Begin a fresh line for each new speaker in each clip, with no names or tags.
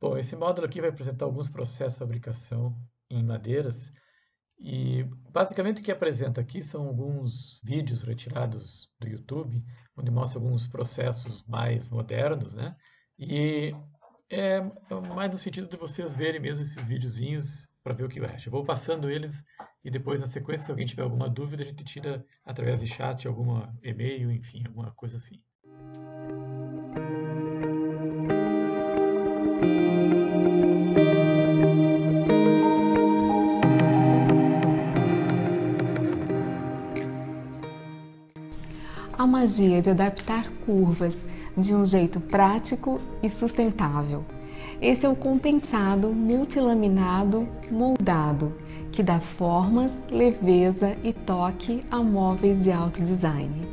Bom, esse módulo aqui vai apresentar alguns processos de fabricação em madeiras e basicamente o que apresenta aqui são alguns vídeos retirados do YouTube, onde mostra alguns processos mais modernos, né? E é mais no sentido de vocês verem mesmo esses videozinhos para ver o que acha. Eu vou passando eles e depois na sequência, se alguém tiver alguma dúvida, a gente tira através de chat, alguma e-mail, enfim, alguma coisa assim.
A magia de adaptar curvas de um jeito prático e sustentável. Esse é o compensado multilaminado moldado, que dá formas, leveza e toque a móveis de alto design.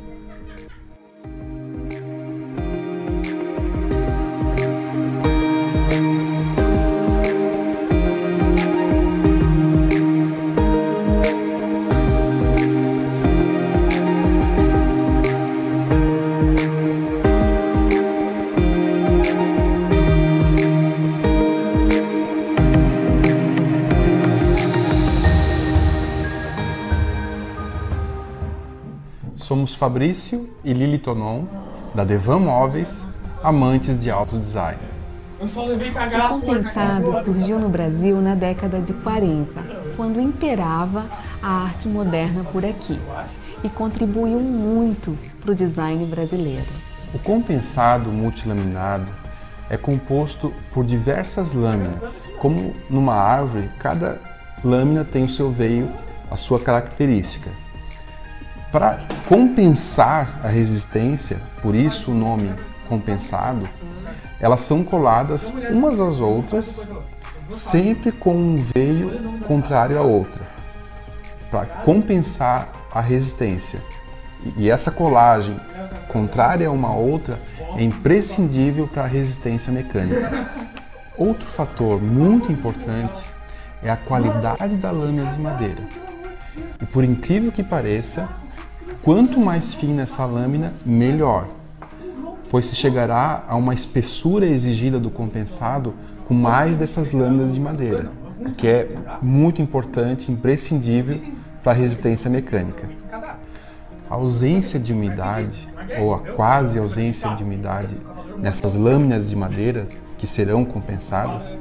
Somos Fabrício e Lili Tonon, da Devan Móveis, amantes de alto design.
O compensado surgiu no Brasil na década de 40, quando imperava a arte moderna por aqui, e contribuiu muito para o design brasileiro.
O compensado multilaminado é composto por diversas lâminas. Como numa árvore, cada lâmina tem o seu veio, a sua característica. Para compensar a resistência, por isso o nome compensado, elas são coladas umas às outras, sempre com um veio contrário à outra, para compensar a resistência. E essa colagem contrária a uma outra é imprescindível para a resistência mecânica. Outro fator muito importante é a qualidade da lâmina de madeira. E por incrível que pareça, quanto mais fina essa lâmina, melhor, pois se chegará a uma espessura exigida do compensado com mais dessas lâminas de madeira, o que é muito importante, imprescindível para a resistência mecânica. A ausência de umidade, ou a quase ausência de umidade nessas lâminas de madeira que serão compensadas,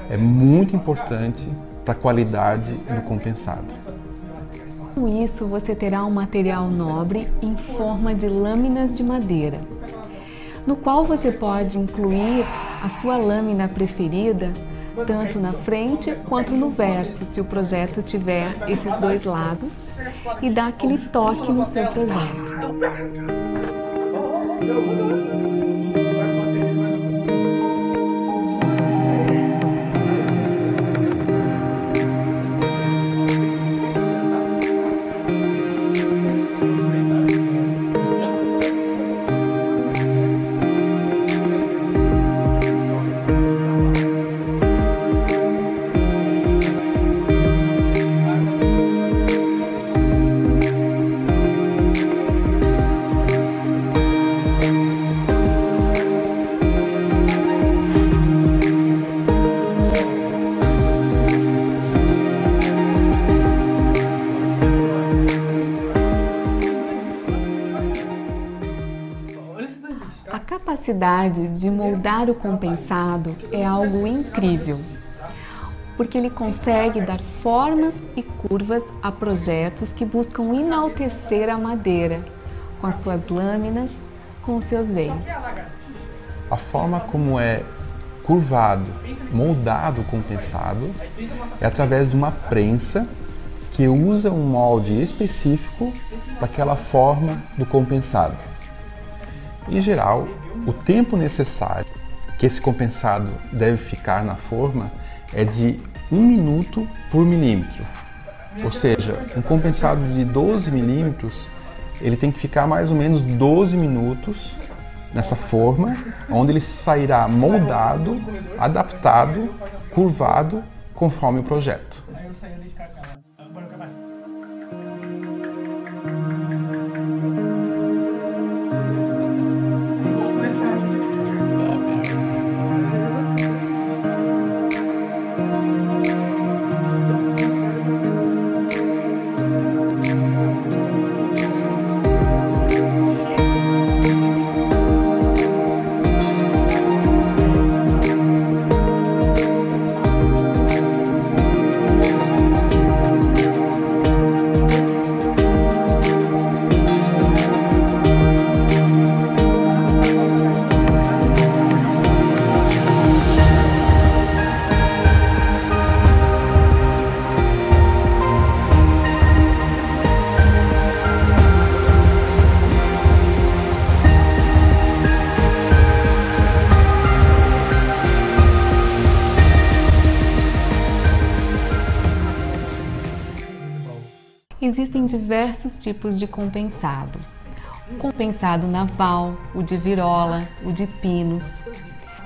é muito importante para a qualidade do compensado.
Com isso, você terá um material nobre em forma de lâminas de madeira, no qual você pode incluir a sua lâmina preferida, tanto na frente quanto no verso, se o projeto tiver esses dois lados, e dar aquele toque no seu projeto. A capacidade de moldar o compensado é algo incrível, porque ele consegue dar formas e curvas a projetos que buscam enaltecer a madeira, com as suas lâminas, com os seus veios.
A forma como é curvado, moldado o compensado, é através de uma prensa que usa um molde específico para aquela forma do compensado. Em geral, o tempo necessário que esse compensado deve ficar na forma é de 1 minuto por milímetro. Ou seja, um compensado de 12 milímetros, ele tem que ficar mais ou menos 12 minutos nessa forma, onde ele sairá moldado, adaptado, curvado, conforme o projeto.
Existem diversos tipos de compensado. O compensado naval, o de virola, o de pinos,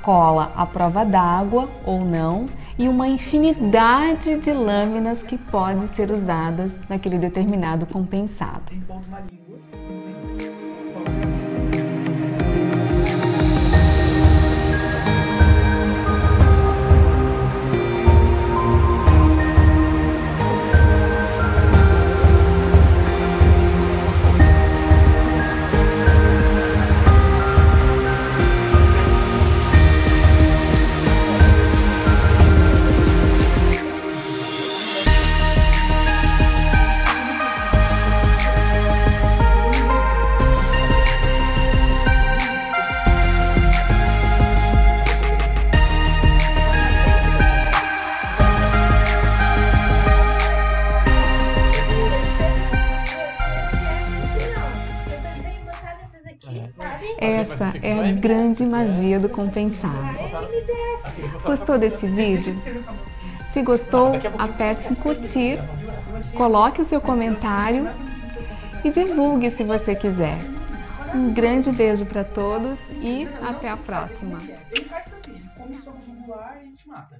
cola à prova d'água ou não, e uma infinidade de lâminas que podem ser usadas naquele determinado compensado. Essa é a grande magia do compensado. Gostou desse vídeo? Se gostou, aperte em curtir, coloque o seu comentário e divulgue se você quiser. Um grande beijo para todos e até a próxima.
Ele faz também, ele come só o jugular e te mata.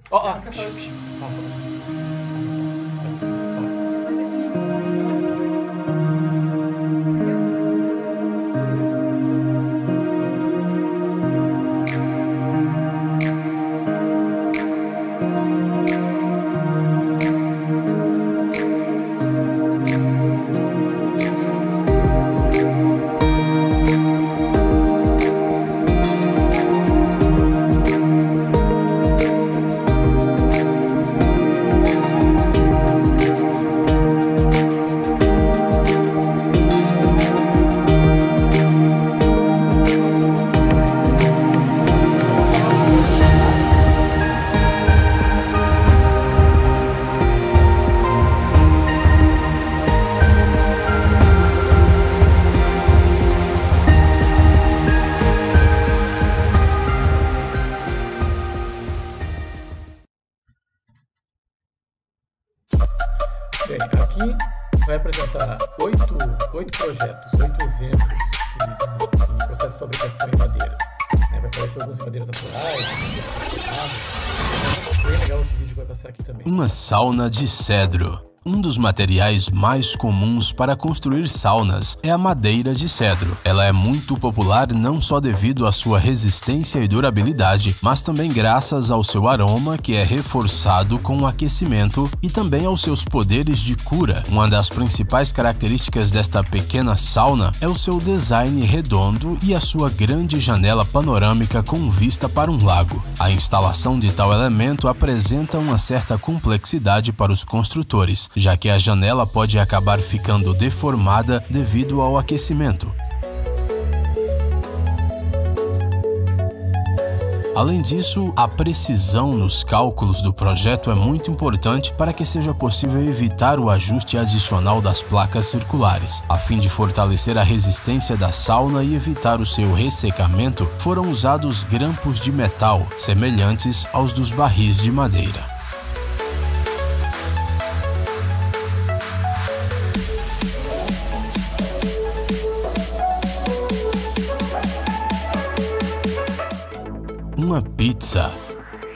Bem, aqui vai apresentar oito projetos, 8 exemplos de processo de fabricação em madeiras. Vai aparecer alguns em madeiras naturais, bem legal esse vídeo que vai passar aqui também.
Uma sauna de cedro. Um dos materiais mais comuns para construir saunas é a madeira de cedro. Ela é muito popular não só devido à sua resistência e durabilidade, mas também graças ao seu aroma, que é reforçado com o aquecimento, e também aos seus poderes de cura. Uma das principais características desta pequena sauna é o seu design redondo e a sua grande janela panorâmica com vista para um lago. A instalação de tal elemento apresenta uma certa complexidade para os construtores, já que a janela pode acabar ficando deformada devido ao aquecimento. Além disso, a precisão nos cálculos do projeto é muito importante para que seja possível evitar o ajuste adicional das placas circulares. A fim de fortalecer a resistência da sauna e evitar o seu ressecamento, foram usados grampos de metal, semelhantes aos dos barris de madeira. Uma pizza.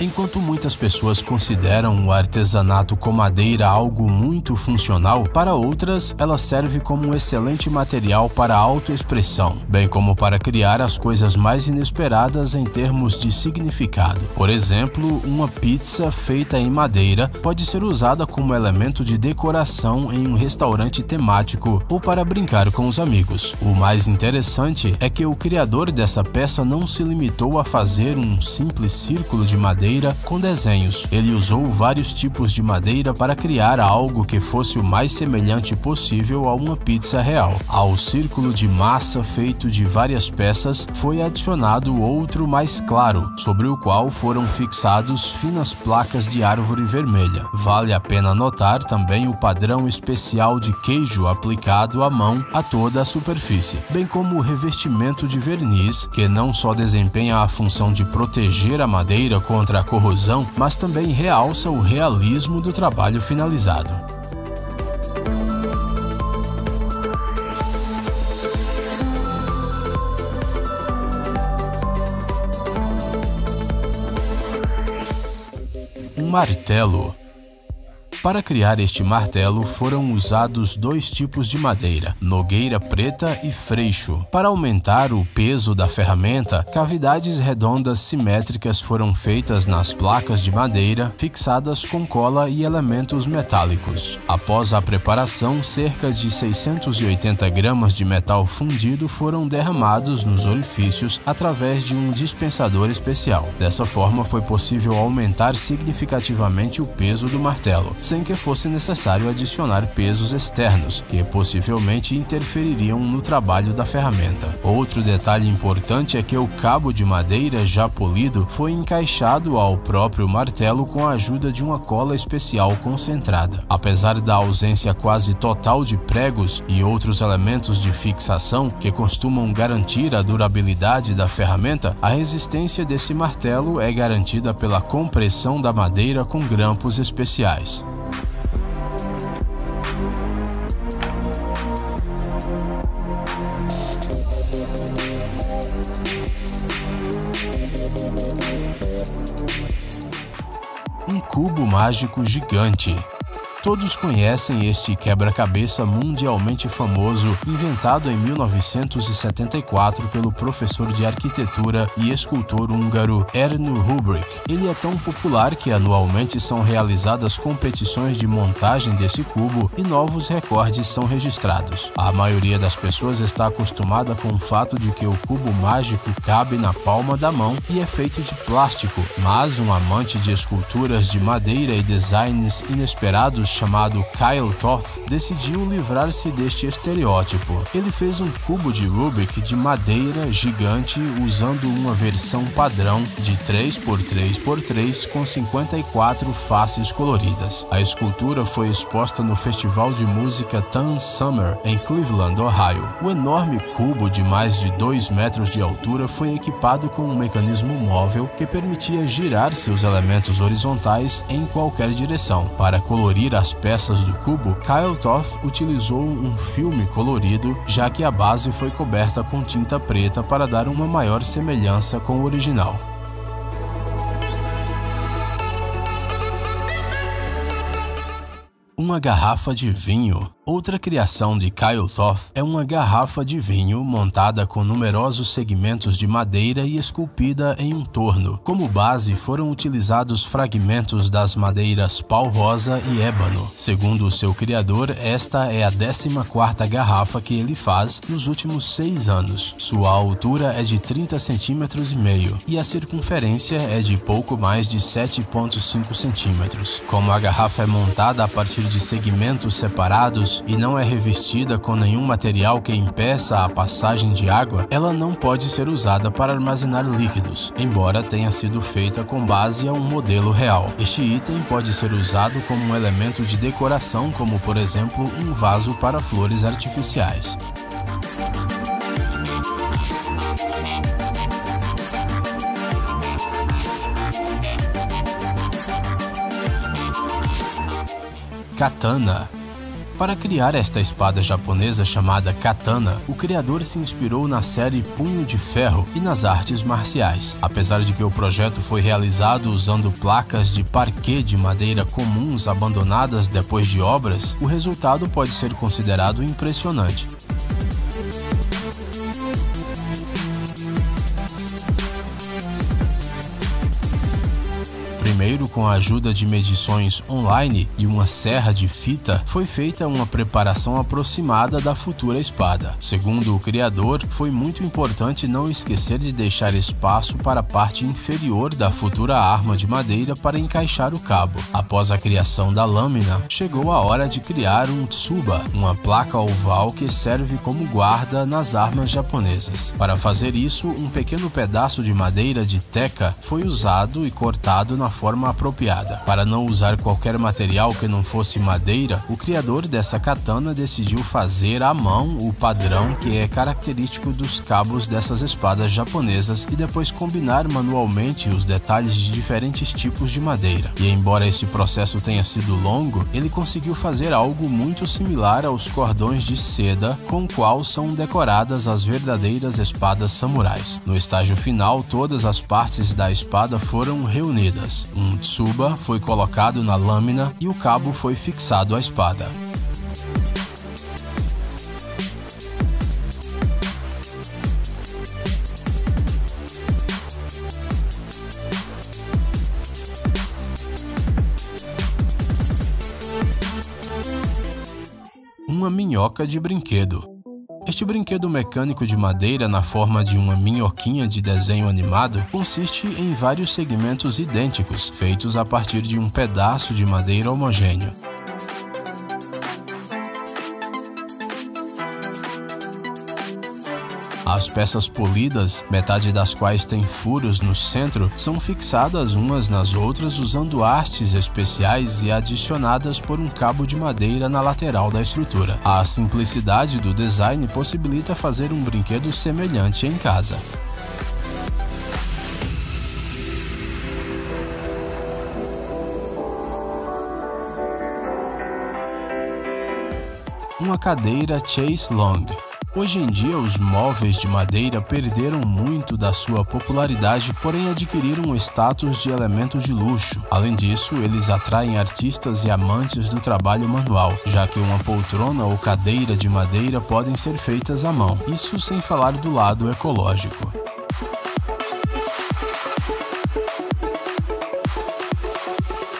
Enquanto muitas pessoas consideram o artesanato com madeira algo muito funcional, para outras ela serve como um excelente material para autoexpressão, bem como para criar as coisas mais inesperadas em termos de significado. Por exemplo, uma pizza feita em madeira pode ser usada como elemento de decoração em um restaurante temático ou para brincar com os amigos. O mais interessante é que o criador dessa peça não se limitou a fazer um simples círculo de madeira com desenhos. Ele usou vários tipos de madeira para criar algo que fosse o mais semelhante possível a uma pizza real. Ao círculo de massa feito de várias peças, foi adicionado outro mais claro, sobre o qual foram fixados finas placas de árvore vermelha. Vale a pena notar também o padrão especial de queijo aplicado à mão a toda a superfície, bem como o revestimento de verniz, que não só desempenha a função de proteger a madeira contra a corrosão, mas também realça o realismo do trabalho finalizado. Martelo. Para criar este martelo foram usados dois tipos de madeira, nogueira preta e freixo. Para aumentar o peso da ferramenta, cavidades redondas simétricas foram feitas nas placas de madeira, fixadas com cola e elementos metálicos. Após a preparação, cerca de 680 gramas de metal fundido foram derramados nos orifícios através de um dispensador especial. Dessa forma, foi possível aumentar significativamente o peso do martelo, sem que fosse necessário adicionar pesos externos, que possivelmente interfeririam no trabalho da ferramenta. Outro detalhe importante é que o cabo de madeira já polido foi encaixado ao próprio martelo com a ajuda de uma cola especial concentrada. Apesar da ausência quase total de pregos e outros elementos de fixação que costumam garantir a durabilidade da ferramenta, a resistência desse martelo é garantida pela compressão da madeira com grampos especiais. Um cubo mágico gigante. Todos conhecem este quebra-cabeça mundialmente famoso, inventado em 1974 pelo professor de arquitetura e escultor húngaro Erno Hubrik. Ele é tão popular que anualmente são realizadas competições de montagem desse cubo e novos recordes são registrados. A maioria das pessoas está acostumada com o fato de que o cubo mágico cabe na palma da mão e é feito de plástico, mas um amante de esculturas de madeira e designs inesperados chamado Kyle Toth decidiu livrar-se deste estereótipo. Ele fez um cubo de Rubik de madeira gigante usando uma versão padrão de 3x3x3 com 54 faces coloridas. A escultura foi exposta no festival de música Teen Summer em Cleveland, Ohio. O enorme cubo de mais de 2 metros de altura foi equipado com um mecanismo móvel que permitia girar seus elementos horizontais em qualquer direção. Para colorir as peças do cubo, Kyle Toth utilizou um filme colorido, já que a base foi coberta com tinta preta para dar uma maior semelhança com o original. Uma garrafa de vinho. Outra criação de Kyle Toth é uma garrafa de vinho montada com numerosos segmentos de madeira e esculpida em um torno. Como base foram utilizados fragmentos das madeiras pau-rosa e ébano. Segundo o seu criador, esta é a 14ª garrafa que ele faz nos últimos 6 anos. Sua altura é de 30,5 cm e a circunferência é de pouco mais de 7,5 cm. Como a garrafa é montada a partir de segmentos separados e não é revestida com nenhum material que impeça a passagem de água, ela não pode ser usada para armazenar líquidos, embora tenha sido feita com base a um modelo real. Este item pode ser usado como um elemento de decoração, como por exemplo um vaso para flores artificiais. Katana. Para criar esta espada japonesa chamada katana, o criador se inspirou na série Punho de Ferro e nas artes marciais. Apesar de que o projeto foi realizado usando placas de parquet de madeira comuns abandonadas depois de obras, o resultado pode ser considerado impressionante. Primeiro, com a ajuda de medições online e uma serra de fita, foi feita uma preparação aproximada da futura espada. Segundo o criador, foi muito importante não esquecer de deixar espaço para a parte inferior da futura arma de madeira para encaixar o cabo. Após a criação da lâmina, chegou a hora de criar um tsuba, uma placa oval que serve como guarda nas armas japonesas. Para fazer isso, um pequeno pedaço de madeira de teca foi usado e cortado na forma apropriada. Para não usar qualquer material que não fosse madeira, o criador dessa katana decidiu fazer à mão o padrão que é característico dos cabos dessas espadas japonesas e depois combinar manualmente os detalhes de diferentes tipos de madeira. E embora esse processo tenha sido longo, ele conseguiu fazer algo muito similar aos cordões de seda com o qual são decoradas as verdadeiras espadas samurais. No estágio final, todas as partes da espada foram reunidas. Um tsuba foi colocado na lâmina e o cabo foi fixado à espada. Uma minhoca de brinquedo. Este brinquedo mecânico de madeira na forma de uma minhoquinha de desenho animado consiste em vários segmentos idênticos, feitos a partir de um pedaço de madeira homogêneo. As peças polidas, metade das quais tem furos no centro, são fixadas umas nas outras usando hastes especiais e adicionadas por um cabo de madeira na lateral da estrutura. A simplicidade do design possibilita fazer um brinquedo semelhante em casa. Uma cadeira Chaise Longue. Hoje em dia, os móveis de madeira perderam muito da sua popularidade, porém adquiriram o status de elemento de luxo. Além disso, eles atraem artistas e amantes do trabalho manual, já que uma poltrona ou cadeira de madeira podem ser feitas à mão, isso sem falar do lado ecológico.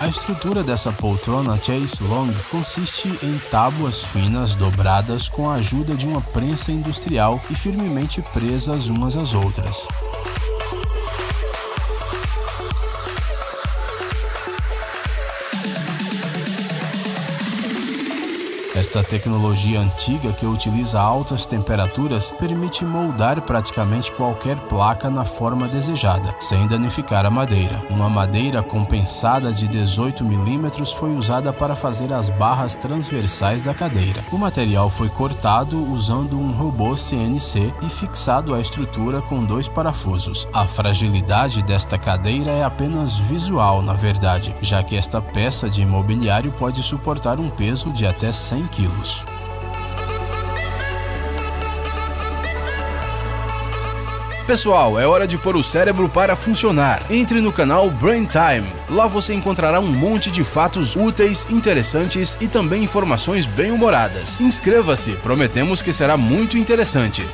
A estrutura dessa poltrona Chaise Longue consiste em tábuas finas dobradas com a ajuda de uma prensa industrial e firmemente presas umas às outras. Esta tecnologia antiga, que utiliza altas temperaturas, permite moldar praticamente qualquer placa na forma desejada, sem danificar a madeira. Uma madeira compensada de 18 mm foi usada para fazer as barras transversais da cadeira. O material foi cortado usando um robô CNC e fixado à estrutura com 2 parafusos. A fragilidade desta cadeira é apenas visual, na verdade, já que esta peça de imobiliário pode suportar um peso de até 100 kg.
Pessoal, é hora de pôr o cérebro para funcionar. Entre no canal Brain Time. Lá você encontrará um monte de fatos úteis, interessantes e também informações bem-humoradas. Inscreva-se, prometemos que será muito interessante.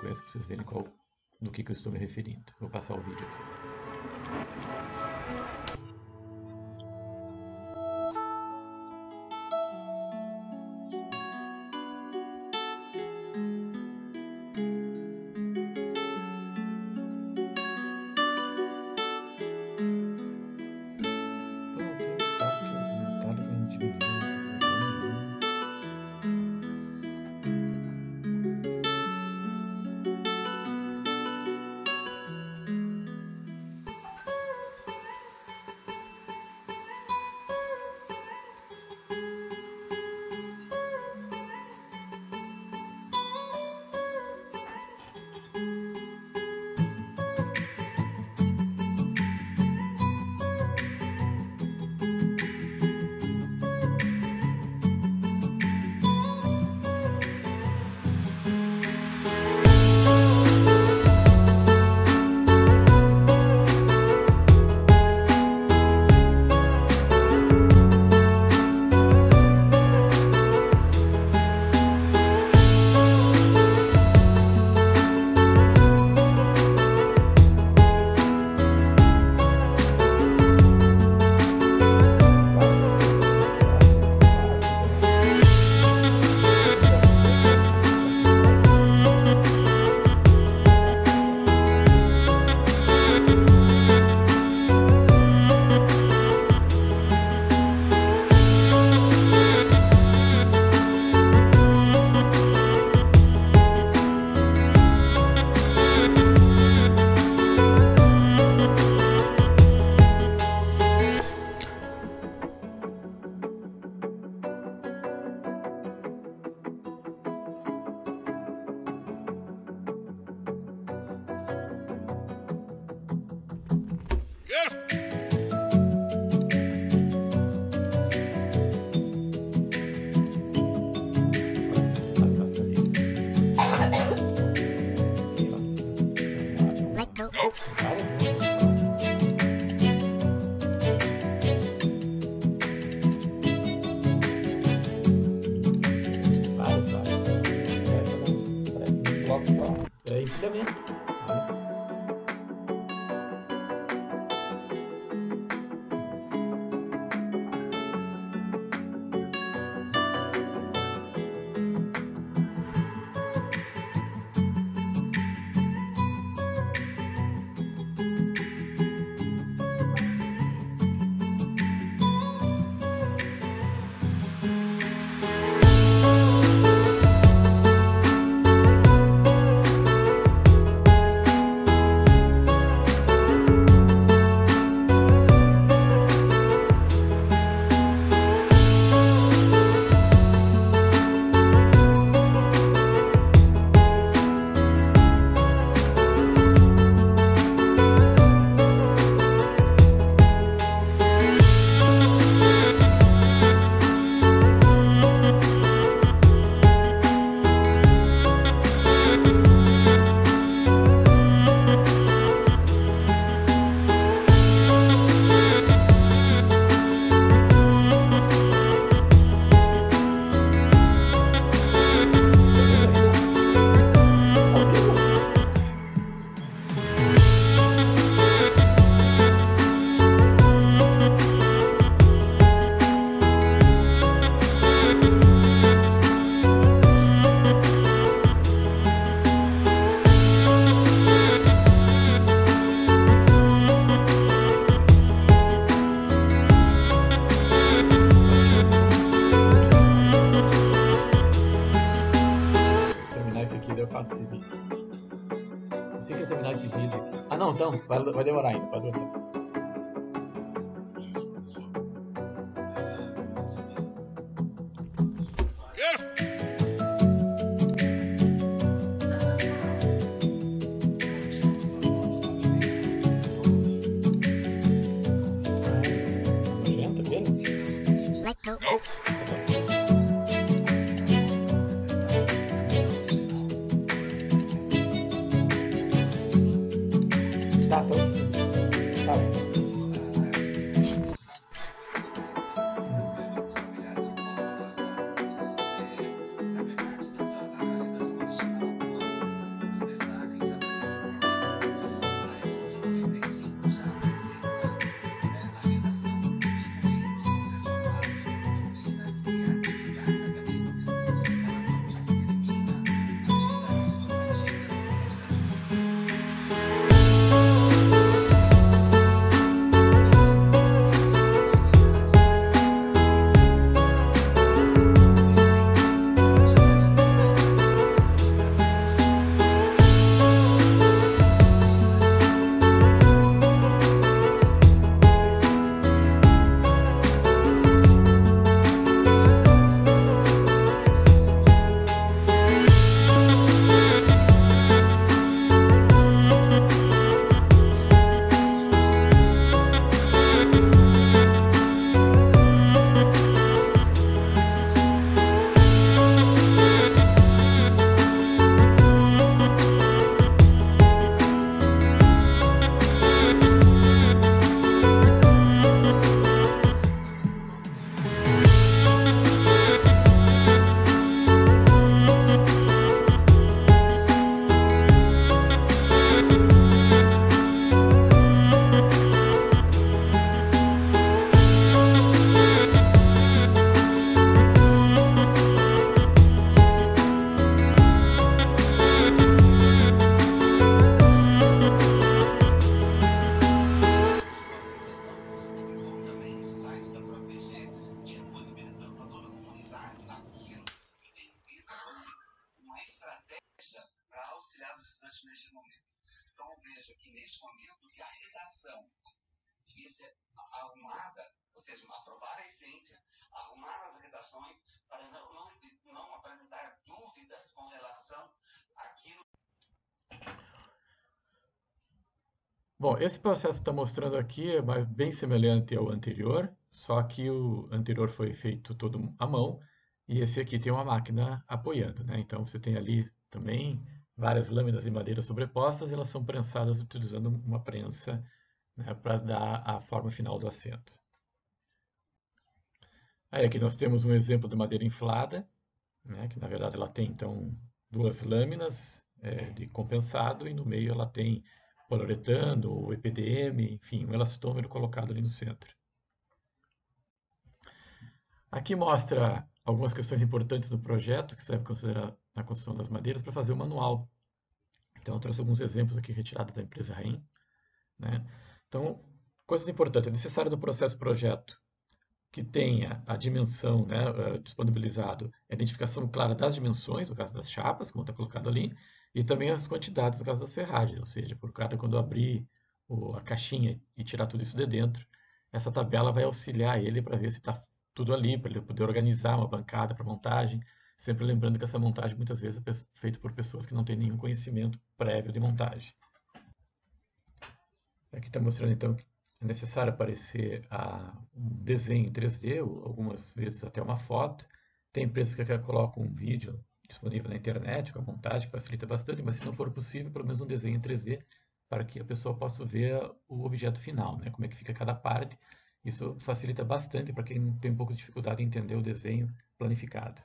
Para vocês verem do que eu estou me referindo. Vou passar o vídeo aqui. É empilhamento. Assim que eu terminar esse vídeo aqui. Ah, não, então, vai demorar ainda, vai demorar. Nojento aquele? Tá, tô. Tá.
Neste momento. Então veja que neste momento que a redação devia ser arrumada, ou seja, aprovar a essência, arrumar as redações para não apresentar dúvidas com relação àquilo.
Bom, esse processo que está mostrando aqui é bem semelhante ao anterior, só que o anterior foi feito todo à mão e esse aqui tem uma máquina apoiando, né? Então você tem ali também várias lâminas de madeira sobrepostas, elas são prensadas utilizando uma prensa, né, para dar a forma final do assento. Aí aqui nós temos um exemplo de madeira inflada, né, que na verdade ela tem então duas lâminas de compensado e no meio ela tem poliuretano ou EPDM, enfim, um elastômero colocado ali no centro. Aqui mostra algumas questões importantes do projeto que você deve considerar na construção das madeiras para fazer o manual. Então eu trouxe alguns exemplos aqui retirados da empresa Rain, né? Então, coisas importantes, é necessário do processo projeto que tenha a dimensão, né, disponibilizado, a identificação clara das dimensões, no caso das chapas, como está colocado ali, e também as quantidades, no caso das ferragens, ou seja, por cada quando eu abrir a caixinha e tirar tudo isso de dentro, essa tabela vai auxiliar ele para ver se está tudo ali, para ele poder organizar uma bancada para montagem, sempre lembrando que essa montagem muitas vezes é feita por pessoas que não têm nenhum conhecimento prévio de montagem. Aqui está mostrando então que é necessário aparecer um desenho em 3D, ou algumas vezes até uma foto. Tem empresas que colocam um vídeo disponível na internet com a montagem, que facilita bastante, mas se não for possível, pelo menos um desenho em 3D para que a pessoa possa ver o objeto final, né? Como é que fica cada parte. Isso facilita bastante para quem tem um pouco de dificuldade em entender o desenho planificado.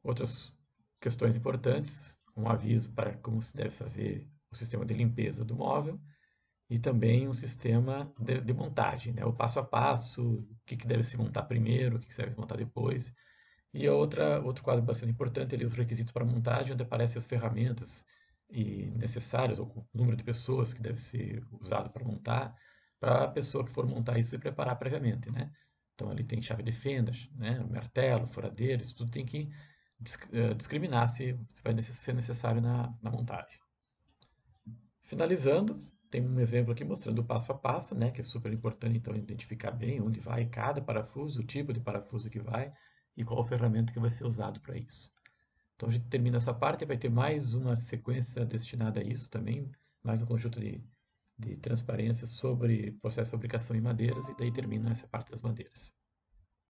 Outras questões importantes, um aviso para como se deve fazer o sistema de limpeza do móvel e também um sistema de montagem, né? O passo a passo, o que deve se montar primeiro, o que deve se montar depois. E outro quadro bastante importante ali, os requisitos para montagem, onde aparecem as ferramentas necessárias, ou o número de pessoas que deve ser usado para montar, para a pessoa que for montar isso se preparar previamente, né? Então ali tem chave de fendas, né? Martelo, furadeira, isso tudo tem que discriminar se vai ser necessário na montagem. Finalizando, tem um exemplo aqui mostrando o passo a passo, né, que é super importante então identificar bem onde vai cada parafuso, o tipo de parafuso que vai e qual ferramenta que vai ser usado para isso. Então a gente termina essa parte e vai ter mais uma sequência destinada a isso também, mais um conjunto de transparências sobre processo de fabricação em madeiras e daí termina essa parte das madeiras.